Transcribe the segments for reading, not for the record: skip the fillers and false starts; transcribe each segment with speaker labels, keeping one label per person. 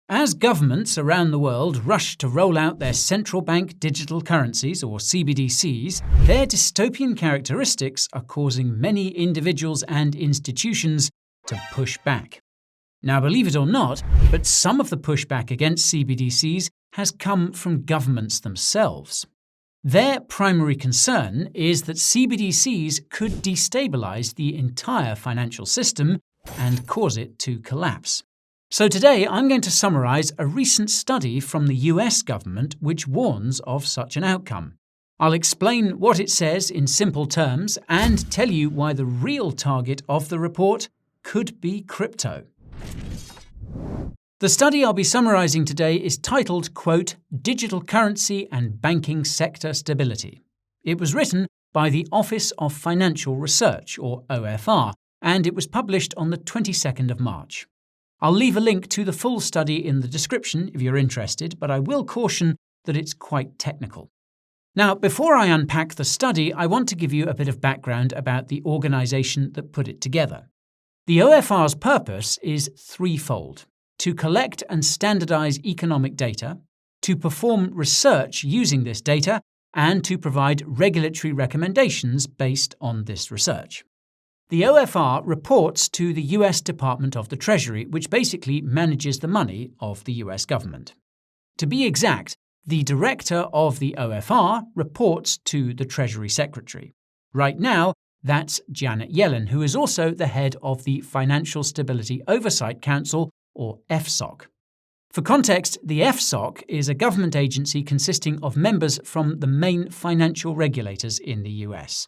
Speaker 1: As governments around the world rush to roll out their central bank digital currencies, or CBDCs, their dystopian characteristics are causing many individuals and institutions to push back. Now, believe it or not, but some of the pushback against CBDCs has come from governments themselves. Their primary concern is that CBDCs could destabilize the entire financial system and cause it to collapse. So today I'm going to summarize a recent study from the US government which warns of such an outcome. I'll explain what it says in simple terms and tell you why the real target of the report could be crypto. The study I'll be summarizing today is titled, quote, Digital Currency and Banking Sector Stability. It was written by the Office of Financial Research, or OFR, and it was published on the 22nd of March. I'll leave a link to the full study in the description if you're interested, but I will caution that it's quite technical. Now, before I unpack the study, I want to give you a bit of background about the organization that put it together. The OFR's purpose is threefold: to collect and standardize economic data, to perform research using this data, and to provide regulatory recommendations based on this research. The OFR reports to the US Department of the Treasury, which basically manages the money of the US government. To be exact, the director of the OFR reports to the Treasury Secretary. Right now, that's Janet Yellen, who is also the head of the Financial Stability Oversight Council, or FSOC. For context, the FSOC is a government agency consisting of members from the main financial regulators in the US.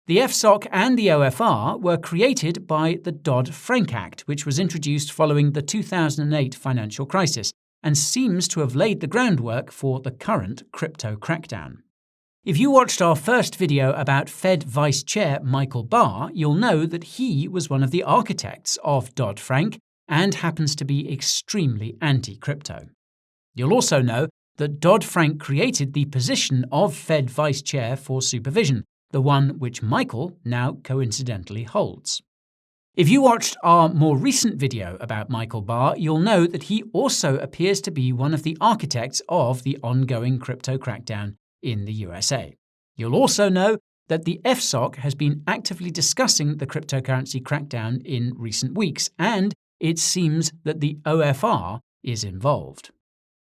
Speaker 1: The FSOC and the OFR were created by the Dodd-Frank Act, which was introduced following the 2008 financial crisis and seems to have laid the groundwork for the current crypto crackdown. If you watched our first video about Fed Vice Chair Michael Barr, you'll know that he was one of the architects of Dodd-Frank and happens to be extremely anti-crypto. You'll also know that Dodd-Frank created the position of Fed Vice Chair for Supervision, the one which Michael now coincidentally holds. If you watched our more recent video about Michael Barr, you'll know that he also appears to be one of the architects of the ongoing crypto crackdown in the USA. You'll also know that the FSOC has been actively discussing the cryptocurrency crackdown in recent weeks, and it seems that the OFR is involved.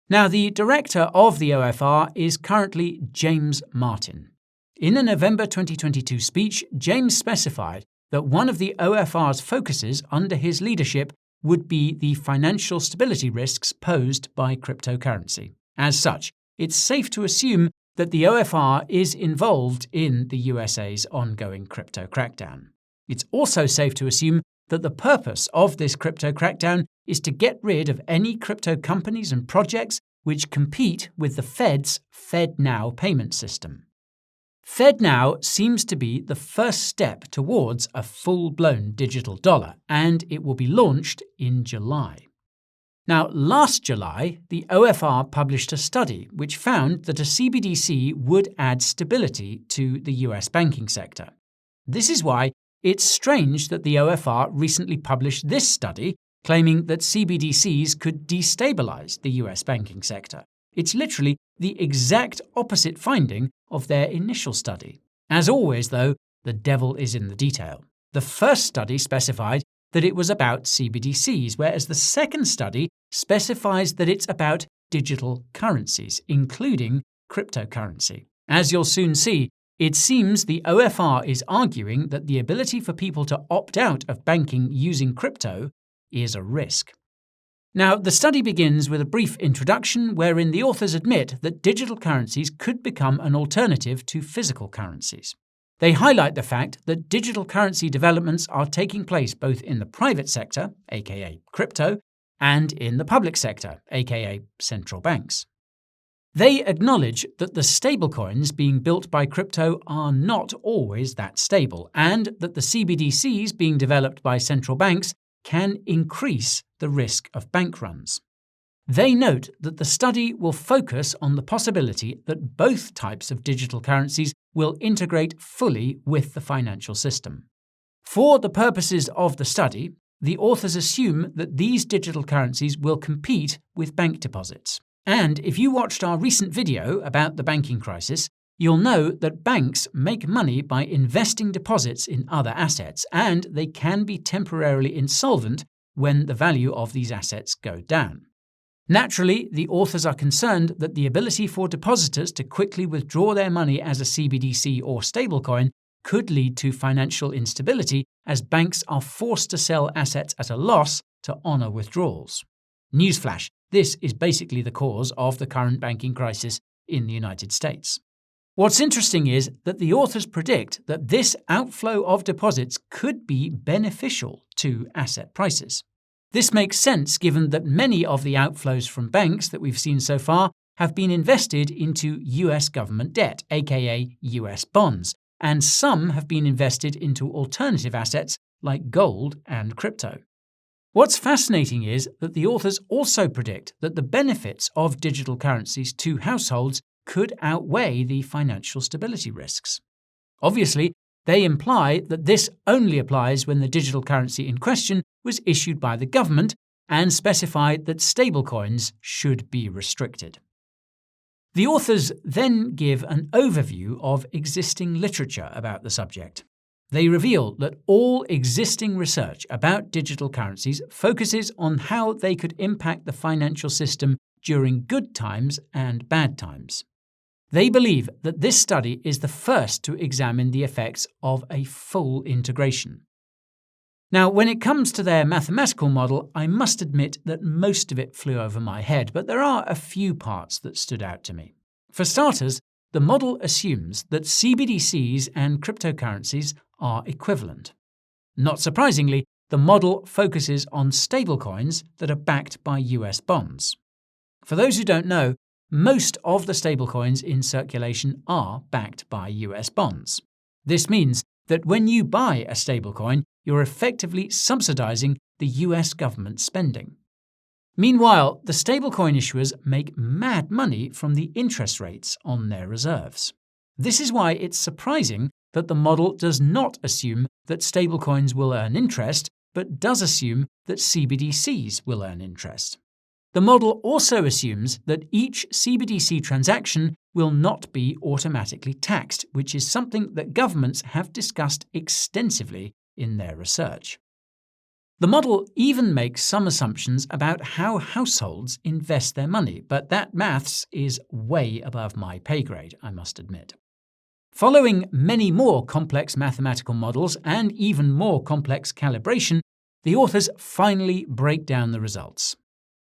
Speaker 1: Now, the director of the OFR is currently James Martin. In a November 2022 speech, James specified that one of the OFR's focuses under his leadership would be the financial stability risks posed by cryptocurrency. As such, it's safe to assume that the OFR is involved in the USA's ongoing crypto crackdown. It's also safe to assume that the purpose of this crypto crackdown is to get rid of any crypto companies and projects which compete with the Fed's FedNow payment system. FedNow seems to be the first step towards a full-blown digital dollar, and it will be launched in July. Now, last July, the OFR published a study which found that a CBDC would add stability to the US banking sector. This is why it's strange that the OFR recently published this study claiming that CBDCs could destabilize the US banking sector. It's literally the exact opposite finding of their initial study. As always, though, the devil is in the detail. The first study specified that it was about CBDCs, whereas the second study specifies that it's about digital currencies, including cryptocurrency. As you'll soon see, it seems the OFR is arguing that the ability for people to opt out of banking using crypto is a risk. Now, the study begins with a brief introduction wherein the authors admit that digital currencies could become an alternative to physical currencies. They highlight the fact that digital currency developments are taking place both in the private sector, aka crypto, and in the public sector, aka central banks. They acknowledge that the stablecoins being built by crypto are not always that stable, and that the CBDCs being developed by central banks can increase the risk of bank runs. They note that the study will focus on the possibility that both types of digital currencies will integrate fully with the financial system. For the purposes of the study, the authors assume that these digital currencies will compete with bank deposits. And if you watched our recent video about the banking crisis, you'll know that banks make money by investing deposits in other assets, and they can be temporarily insolvent when the value of these assets go down. Naturally, the authors are concerned that the ability for depositors to quickly withdraw their money as a CBDC or stablecoin could lead to financial instability as banks are forced to sell assets at a loss to honor withdrawals. Newsflash, this is basically the cause of the current banking crisis in the United States. What's interesting is that the authors predict that this outflow of deposits could be beneficial to asset prices. This makes sense given that many of the outflows from banks that we've seen so far have been invested into US government debt, aka US bonds, and some have been invested into alternative assets like gold and crypto. What's fascinating is that the authors also predict that the benefits of digital currencies to households could outweigh the financial stability risks. Obviously, they imply that this only applies when the digital currency in question was issued by the government and specify that stablecoins should be restricted. The authors then give an overview of existing literature about the subject. They reveal that all existing research about digital currencies focuses on how they could impact the financial system during good times and bad times. They believe that this study is the first to examine the effects of a full integration. Now, when it comes to their mathematical model, I must admit that most of it flew over my head, but there are a few parts that stood out to me. For starters, the model assumes that CBDCs and cryptocurrencies are equivalent. Not surprisingly, the model focuses on stablecoins that are backed by US bonds. For those who don't know, most of the stablecoins in circulation are backed by US bonds. This means that when you buy a stablecoin, you're effectively subsidizing the US government spending. Meanwhile, the stablecoin issuers make mad money from the interest rates on their reserves. This is why it's surprising that the model does not assume that stablecoins will earn interest, but does assume that CBDCs will earn interest. The model also assumes that each CBDC transaction will not be automatically taxed, which is something that governments have discussed extensively in their research. The model even makes some assumptions about how households invest their money, but that maths is way above my pay grade, I must admit. Following many more complex mathematical models and even more complex calibration, the authors finally break down the results.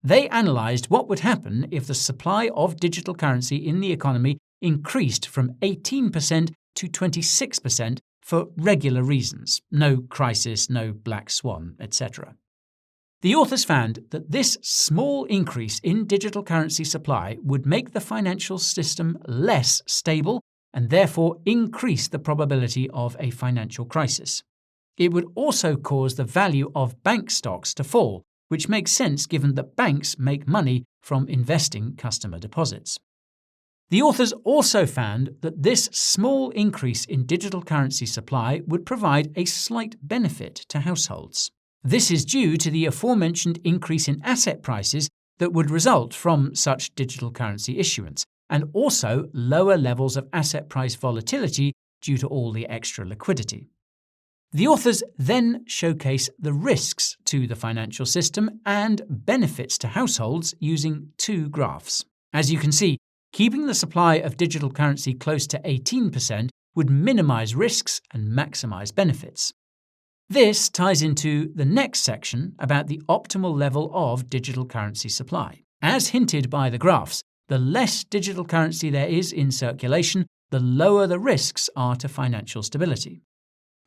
Speaker 1: They analysed what would happen if the supply of digital currency in the economy increased from 18% to 26% for regular reasons, no crisis, no black swan, etc. The authors found that this small increase in digital currency supply would make the financial system less stable and therefore increase the probability of a financial crisis. It would also cause the value of bank stocks to fall, which makes sense given that banks make money from investing customer deposits. The authors also found that this small increase in digital currency supply would provide a slight benefit to households. This is due to the aforementioned increase in asset prices that would result from such digital currency issuance, and also lower levels of asset price volatility due to all the extra liquidity. The authors then showcase the risks to the financial system and benefits to households using two graphs. As you can see, keeping the supply of digital currency close to 18% would minimize risks and maximize benefits. This ties into the next section about the optimal level of digital currency supply. As hinted by the graphs, the less digital currency there is in circulation, the lower the risks are to financial stability.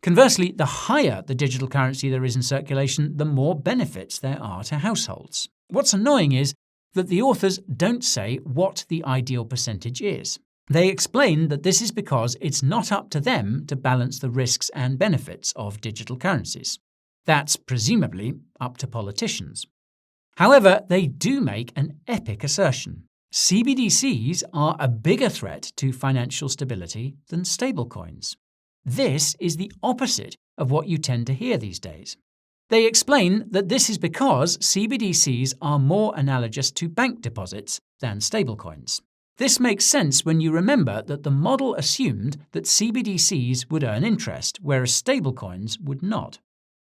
Speaker 1: Conversely, the higher the digital currency there is in circulation, the more benefits there are to households. What's annoying is that the authors don't say what the ideal percentage is. They explain that this is because it's not up to them to balance the risks and benefits of digital currencies. That's presumably up to politicians. However, they do make an epic assertion. CBDCs are a bigger threat to financial stability than stablecoins. This is the opposite of what you tend to hear these days. They explain that this is because CBDCs are more analogous to bank deposits than stablecoins. This makes sense when you remember that the model assumed that CBDCs would earn interest, whereas stablecoins would not.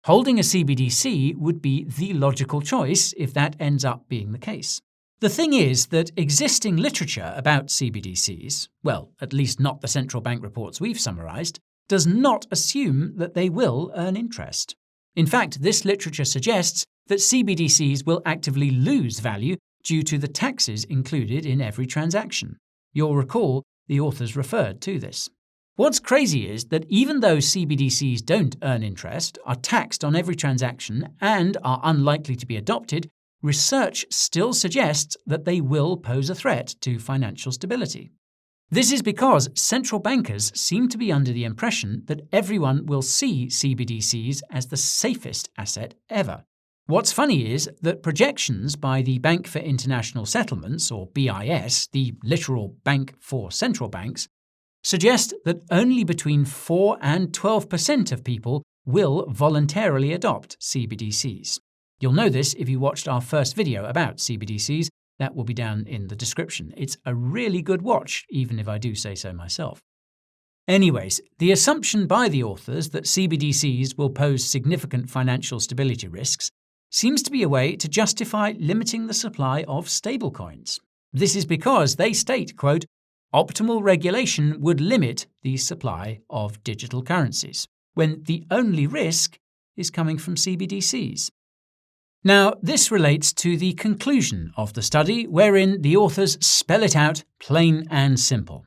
Speaker 1: Holding a CBDC would be the logical choice if that ends up being the case. The thing is that existing literature about CBDCs, well, at least not the central bank reports we've summarized, does not assume that they will earn interest. In fact, this literature suggests that CBDCs will actively lose value due to the taxes included in every transaction. You'll recall the authors referred to this. What's crazy is that even though CBDCs don't earn interest, are taxed on every transaction, and are unlikely to be adopted, research still suggests that they will pose a threat to financial stability. This is because central bankers seem to be under the impression that everyone will see CBDCs as the safest asset ever. What's funny is that projections by the Bank for International Settlements, or BIS, the literal bank for central banks, suggest that only between 4 and 12% of people will voluntarily adopt CBDCs. You'll know this if you watched our first video about CBDCs. That will be down in the description. It's a really good watch, even if I do say so myself. Anyways, the assumption by the authors that CBDCs will pose significant financial stability risks seems to be a way to justify limiting the supply of stablecoins. This is because they state, quote, optimal regulation would limit the supply of digital currencies, when the only risk is coming from CBDCs. Now, this relates to the conclusion of the study, wherein the authors spell it out plain and simple.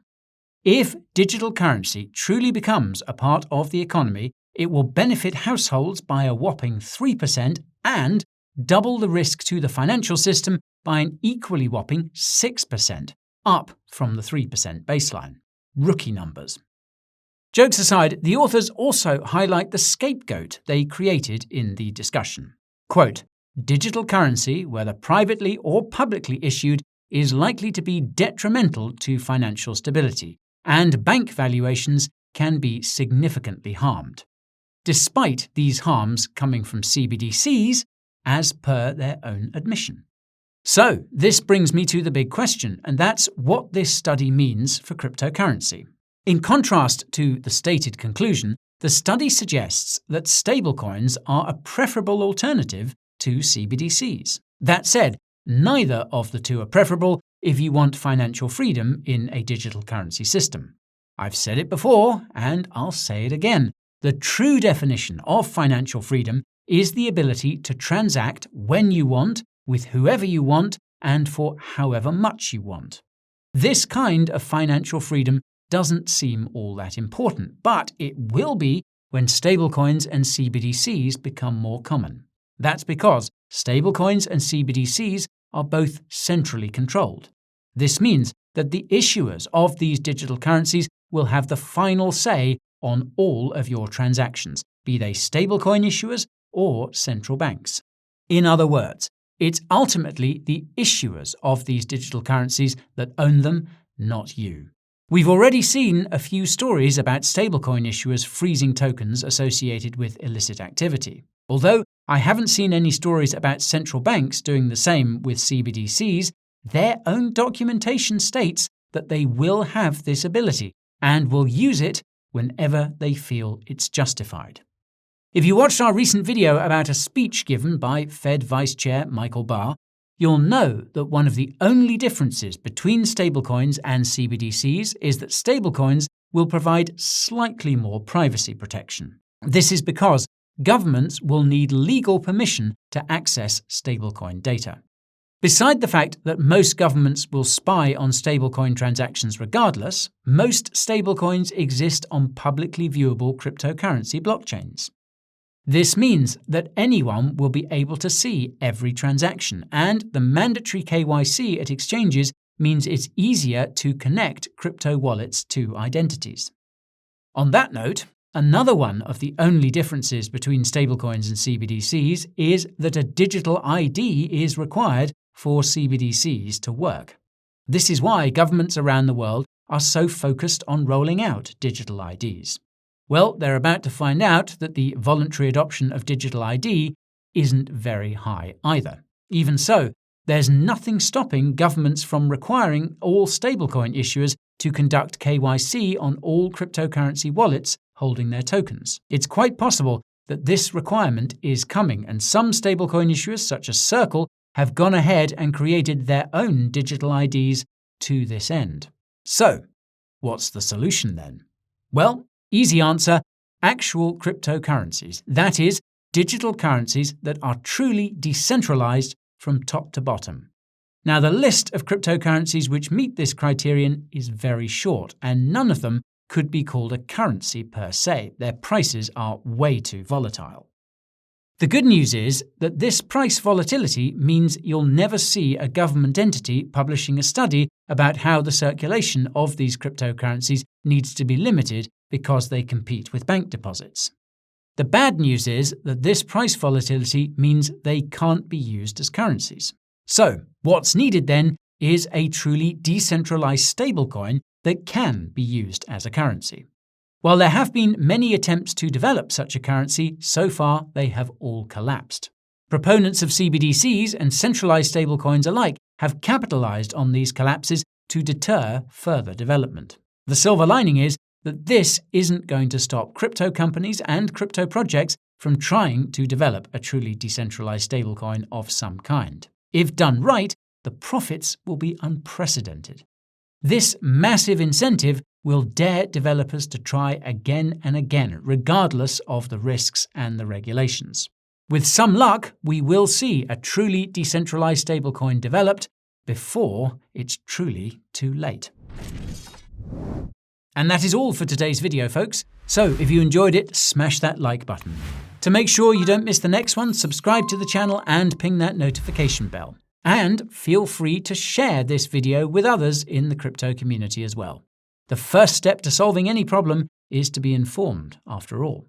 Speaker 1: If digital currency truly becomes a part of the economy, it will benefit households by a whopping 3% and double the risk to the financial system by an equally whopping 6%, up from the 3% baseline. Rookie numbers. Jokes aside, the authors also highlight the scapegoat they created in the discussion. Quote, digital currency, whether privately or publicly issued, is likely to be detrimental to financial stability, and bank valuations can be significantly harmed, despite these harms coming from CBDCs, as per their own admission. So, this brings me to the big question, and that's what this study means for cryptocurrency. In contrast to the stated conclusion, the study suggests that stablecoins are a preferable alternative to CBDCs. That said, neither of the two are preferable if you want financial freedom in a digital currency system. I've said it before, and I'll say it again. The true definition of financial freedom is the ability to transact when you want, with whoever you want, and for however much you want. This kind of financial freedom doesn't seem all that important, but it will be when stablecoins and CBDCs become more common. That's because stablecoins and CBDCs are both centrally controlled. This means that the issuers of these digital currencies will have the final say on all of your transactions, be they stablecoin issuers or central banks. In other words, it's ultimately the issuers of these digital currencies that own them, not you. We've already seen a few stories about stablecoin issuers freezing tokens associated with illicit activity. Although I haven't seen any stories about central banks doing the same with CBDCs, their own documentation states that they will have this ability and will use it whenever they feel it's justified. If you watched our recent video about a speech given by Fed Vice Chair Michael Barr, you'll know that one of the only differences between stablecoins and CBDCs is that stablecoins will provide slightly more privacy protection. This is because governments will need legal permission to access stablecoin data. Beside the fact that most governments will spy on stablecoin transactions regardless, most stablecoins exist on publicly viewable cryptocurrency blockchains. This means that anyone will be able to see every transaction, and the mandatory KYC at exchanges means it's easier to connect crypto wallets to identities. On that note, another one of the only differences between stablecoins and CBDCs is that a digital ID is required for CBDCs to work. This is why governments around the world are so focused on rolling out digital IDs. Well, they're about to find out that the voluntary adoption of digital ID isn't very high either. Even so, there's nothing stopping governments from requiring all stablecoin issuers to conduct KYC on all cryptocurrency wallets holding their tokens. It's quite possible that this requirement is coming, and some stablecoin issuers, such as Circle, have gone ahead and created their own digital IDs to this end. So, what's the solution then? Well, easy answer: actual cryptocurrencies. That is, digital currencies that are truly decentralized from top to bottom. Now, the list of cryptocurrencies which meet this criterion is very short, and none of them could be called a currency per se. Their prices are way too volatile. The good news is that this price volatility means you'll never see a government entity publishing a study about how the circulation of these cryptocurrencies needs to be limited because they compete with bank deposits. The bad news is that this price volatility means they can't be used as currencies. So, what's needed then is a truly decentralized stablecoin that can be used as a currency. While there have been many attempts to develop such a currency, so far they have all collapsed. Proponents of CBDCs and centralized stablecoins alike have capitalized on these collapses to deter further development. The silver lining is that this isn't going to stop crypto companies and crypto projects from trying to develop a truly decentralized stablecoin of some kind. If done right, the profits will be unprecedented. This massive incentive will dare developers to try again and again, regardless of the risks and the regulations. With some luck, we will see a truly decentralized stablecoin developed before it's truly too late. And that is all for today's video, folks. So if you enjoyed it, smash that like button. To make sure you don't miss the next one, subscribe to the channel and ping that notification bell. And feel free to share this video with others in the crypto community as well. The first step to solving any problem is to be informed, after all.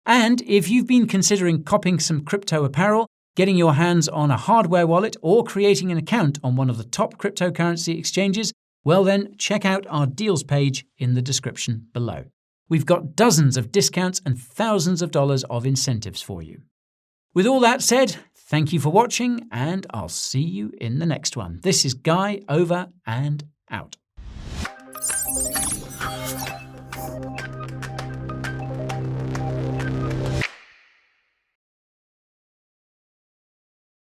Speaker 1: And if you've been considering copping some crypto apparel, getting your hands on a hardware wallet, or creating an account on one of the top cryptocurrency exchanges, well then, check out our deals page in the description below. We've got dozens of discounts and thousands of dollars of incentives for you. With all that said, thank you for watching, and I'll see you in the next one. This is Guy, over and out.